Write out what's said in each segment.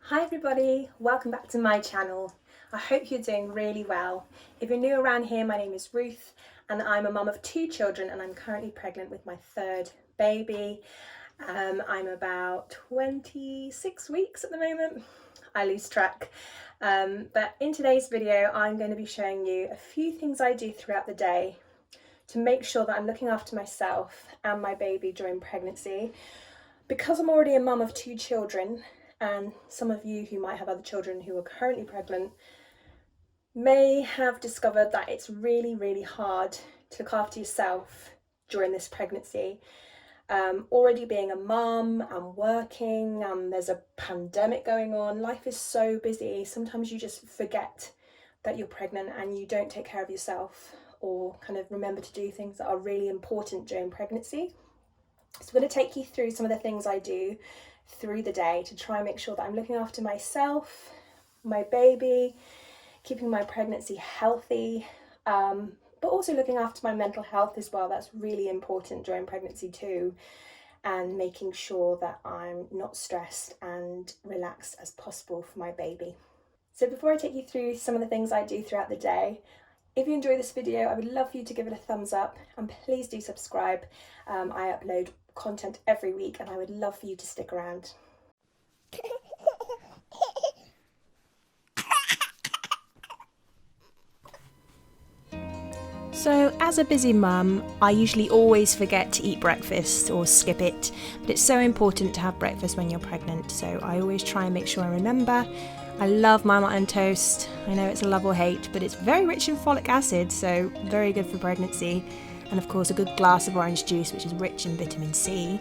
Hi everybody, welcome back to my channel. I hope you're doing really well. If you're new around here, my name is Ruth and I'm a mum of 2 children and I'm currently pregnant with my 3rd baby. I'm about 26 weeks at the moment. I lose track. But in today's video, I'm going to be showing you a few things I do throughout the day to make sure that I'm looking after myself and my baby during pregnancy. Because I'm already a mum of 2 children, and some of you who might have other children who are currently pregnant may have discovered that it's really hard to look after yourself during this pregnancy. Already being a mum and working, there's a pandemic going on, life is so busy, sometimes you just forget that you're pregnant and you don't take care of yourself or kind of remember to do things that are really important during pregnancy. So I'm going to take you through some of the things I do through the day to try and make sure that I'm looking after myself, my baby, keeping my pregnancy healthy, but also looking after my mental health as well. That's really important during pregnancy too, and making sure that I'm not stressed and relaxed as possible for my baby. So before I take you through some of the things I do throughout the day, if you enjoy this video, I would love for you to give it a thumbs up and please do subscribe. I upload content every week and I would love for you to stick around. So as a busy mum, I usually always forget to eat breakfast or skip it, but it's so important to have breakfast when you're pregnant, so I always try and make sure I remember. I love Marmite and toast. I know it's a love or hate, but it's very rich in folic acid, so very good for pregnancy. And of course a good glass of orange juice, which is rich in vitamin C.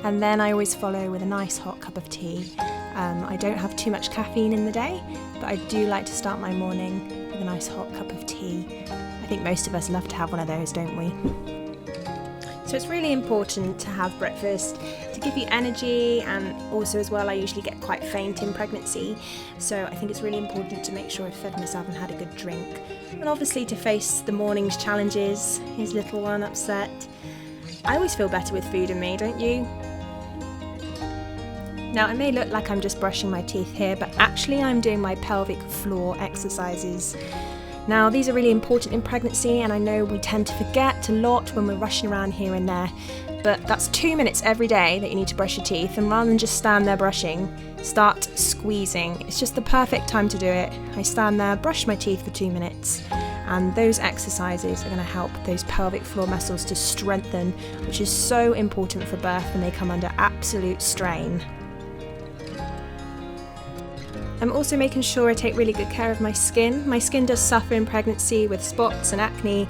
And then I always follow with a nice hot cup of tea. I don't have too much caffeine in the day, but I do like to start my morning with a nice hot cup of tea. I think most of us love to have one of those, don't we? So it's really important to have breakfast to give you energy, and also as well I usually get quite faint in pregnancy, so I think it's really important to make sure I've fed myself and had a good drink. And obviously to face the morning's challenges, his little one upset. I always feel better with food in me, don't you? Now it may look like I'm just brushing my teeth here, but actually I'm doing my pelvic floor exercises. Now these are really important in pregnancy, and I know we tend to forget a lot when we're rushing around here and there, but that's 2 minutes every day that you need to brush your teeth, and rather than just stand there brushing, start squeezing. It's just the perfect time to do it. I stand there, brush my teeth for 2 minutes, and those exercises are going to help those pelvic floor muscles to strengthen, which is so important for birth when they come under absolute strain. I'm also making sure I take really good care of my skin. My skin does suffer in pregnancy with spots and acne,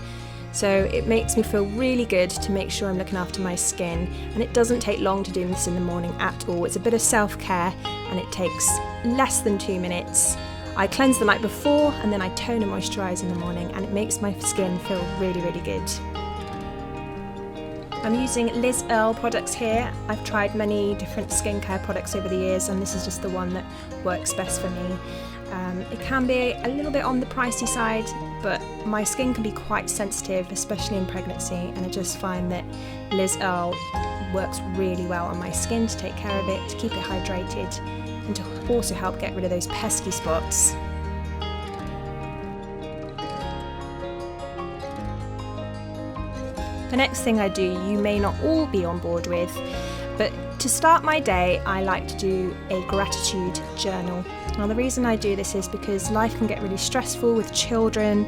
so it makes me feel really good to make sure I'm looking after my skin, and it doesn't take long to do this in the morning at all. It's a bit of self-care and it takes less than 2 minutes. I cleanse the night before and then I tone and moisturise in the morning, and it makes my skin feel really good. I'm using Liz Earle products here. I've tried many different skincare products over the years, and this is just the one that works best for me. It can be a little bit on the pricey side, but my skin can be quite sensitive, especially in pregnancy, and I just find that Liz Earle works really well on my skin to take care of it, to keep it hydrated, and to also help get rid of those pesky spots. The next thing I do, you may not all be on board with, but to start my day, I like to do a gratitude journal. Now the reason I do this is because life can get really stressful with children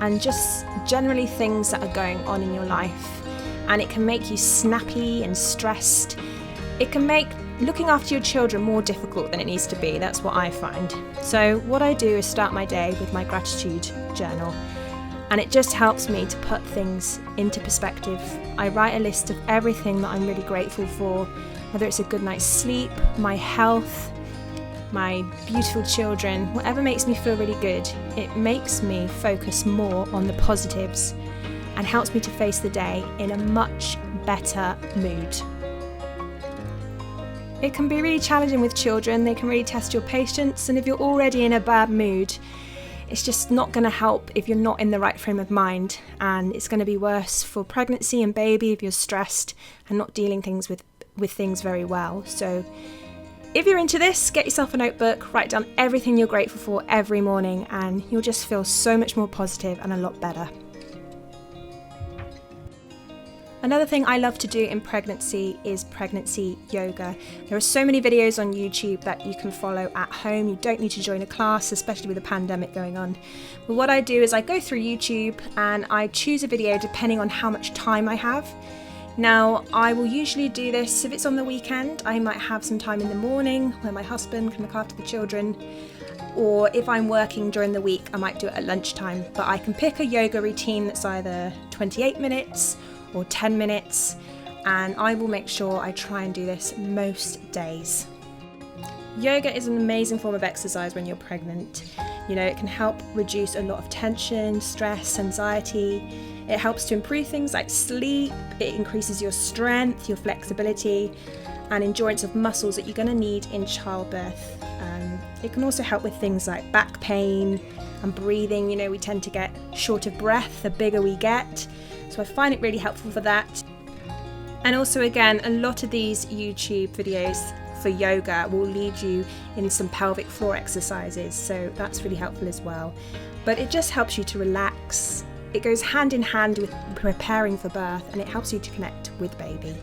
and just generally things that are going on in your life, and it can make you snappy and stressed. It can make looking after your children more difficult than it needs to be. That's what I find. So what I do is start my day with my gratitude journal. And it just helps me to put things into perspective. I write a list of everything that I'm really grateful for, whether it's a good night's sleep, my health, my beautiful children, whatever makes me feel really good. It makes me focus more on the positives and helps me to face the day in a much better mood. It can be really challenging with children. They can really test your patience, and if you're already in a bad mood, it's just not going to help if you're not in the right frame of mind, and it's going to be worse for pregnancy and baby if you're stressed and not dealing with things very well. So If you're into this, get yourself a notebook, write down everything you're grateful for every morning, and you'll just feel so much more positive and a lot better. Another thing I love to do in pregnancy is pregnancy yoga. There are so many videos on YouTube that you can follow at home. You don't need to join a class, especially with the pandemic going on. But what I do is I go through YouTube and I choose a video depending on how much time I have. Now, I will usually do this if it's on the weekend. I might have some time in the morning where my husband can look after the children. Or if I'm working during the week, I might do it at lunchtime. But I can pick a yoga routine that's either 28 minutes or 10 minutes, and I will make sure I try and do this most days. Yoga is an amazing form of exercise when you're pregnant. You know, it can help reduce a lot of tension, stress, anxiety. It helps to improve things like sleep. It increases your strength, your flexibility, and endurance of muscles that you're going to need in childbirth. It can also help with things like back pain and breathing. You know, we tend to get short of breath the bigger we get. So I find it really helpful for that. And also, again, a lot of these YouTube videos for yoga will lead you in some pelvic floor exercises, so that's really helpful as well. But it just helps you to relax. It goes hand in hand with preparing for birth, and it helps you to connect with baby.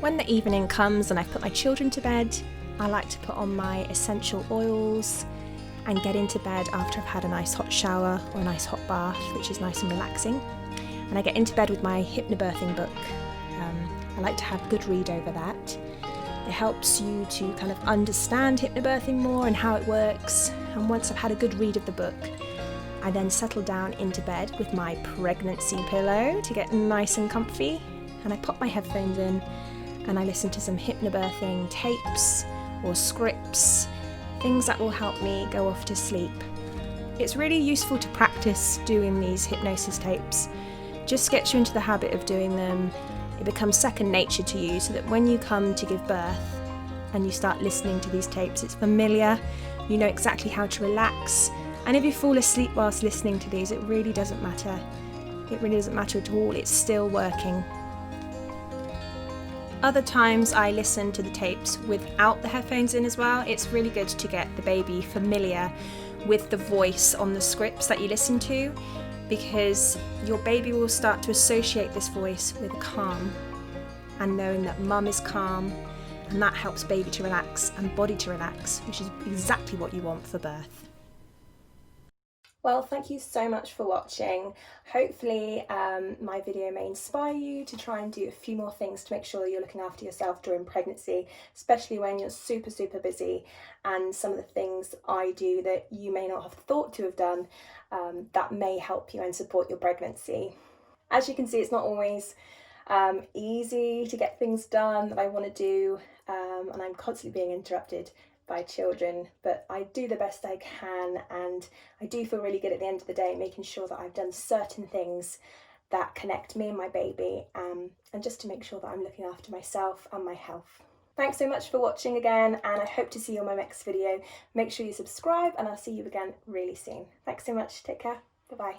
When the evening comes and I've put my children to bed, I like to put on my essential oils and get into bed after I've had a nice hot shower or a nice hot bath, which is nice and relaxing. And I get into bed with my hypnobirthing book. I like to have a good read over that. It helps you to kind of understand hypnobirthing more and how it works. And once I've had a good read of the book, I then settle down into bed with my pregnancy pillow to get nice and comfy. And I pop my headphones in and I listen to some hypnobirthing tapes or scripts, things that will help me go off to sleep. It's really useful to practice doing these hypnosis tapes. Just gets you into the habit of doing them. It becomes second nature to you, so that when you come to give birth and you start listening to these tapes, it's familiar, you know exactly how to relax. And if you fall asleep whilst listening to these, it really doesn't matter. It really doesn't matter at all, it's still working. Other times I listen to the tapes without the headphones in as well. It's really good to get the baby familiar with the voice on the scripts that you listen to, because your baby will start to associate this voice with calm and knowing that mum is calm, and that helps baby to relax and body to relax, which is exactly what you want for birth. Well, thank you so much for watching. Hopefully my video may inspire you to try and do a few more things to make sure you're looking after yourself during pregnancy, especially when you're super busy, and some of the things I do that you may not have thought to have done that may help you and support your pregnancy. As you can see, it's not always easy to get things done that I want to do, and I'm constantly being interrupted by children, but I do the best I can, and I do feel really good at the end of the day making sure that I've done certain things that connect me and my baby, and just to make sure that I'm looking after myself and my health. Thanks so much for watching again, and I hope to see you on my next video. Make sure you subscribe, and I'll see you again really soon. Thanks so much, take care, bye bye.